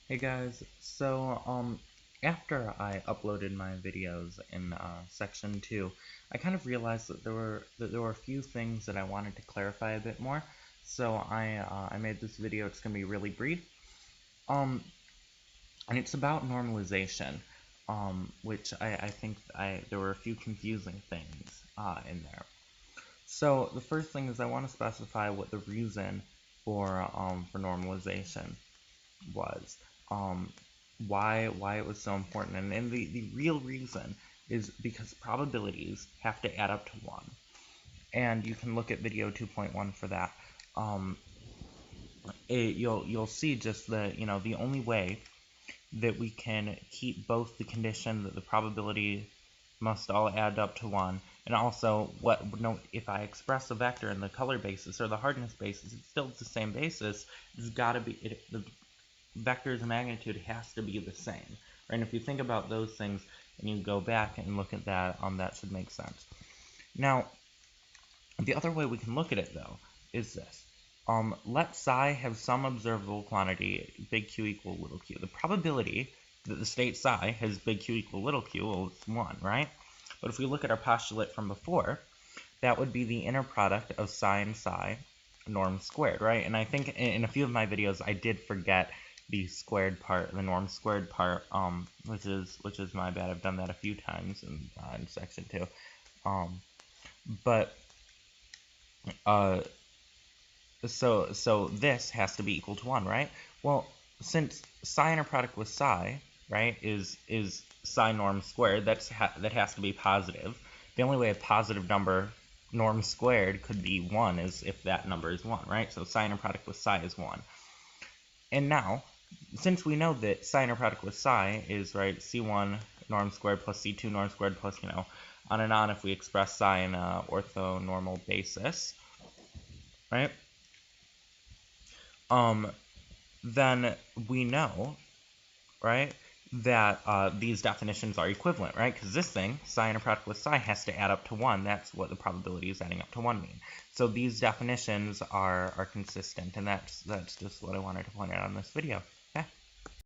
Hey guys, after I uploaded my videos in section 2, I kind of realized that there were a few things that I wanted to clarify a bit more. So I made this video. It's gonna be really brief. Um and it's about normalization. Which I think there were a few confusing things in there. So the first thing is I want to specify what the reason for normalization was, um, why it was so important, and the real reason is because probabilities have to add up to 1, and you can look at video 2.1 for that. Um, you'll see just the only way that we can keep both the condition that the probability must all add up to 1, and also if I express a vector in the color basis or the hardness basis, it's still the same basis. It's got to be the vector's magnitude has to be the same, right? And if you think about those things and you go back and look at that, that should make sense. Now, the other way we can look at it, though, is this. Let psi have some observable quantity, big Q equal little q. The probability that the state psi has big Q equal little q, well, it's 1, right? But if we look at our postulate from before, that would be the inner product of psi and psi norm squared, right? And I think in a few of my videos I did forget the squared part, the norm squared part, which is my bad. I've done that a few times in section 2. But uh, so this has to be equal to 1, right? Well, since psi inner product with psi, right, is psi norm squared, that has to be positive. The only way a positive number norm squared could be 1 is if that number is 1, right? So psi inner product with psi is 1. And now, since we know that psi inner product with psi is, right, c1 norm squared plus c2 norm squared plus, on and on if we express psi in a orthonormal basis, right? Then we know, right, that these definitions are equivalent, right? Because this thing, psi inner product with psi, has to add up to 1. That's what the probability is adding up to 1 mean. So these definitions are consistent, and that's just what I wanted to point out on this video.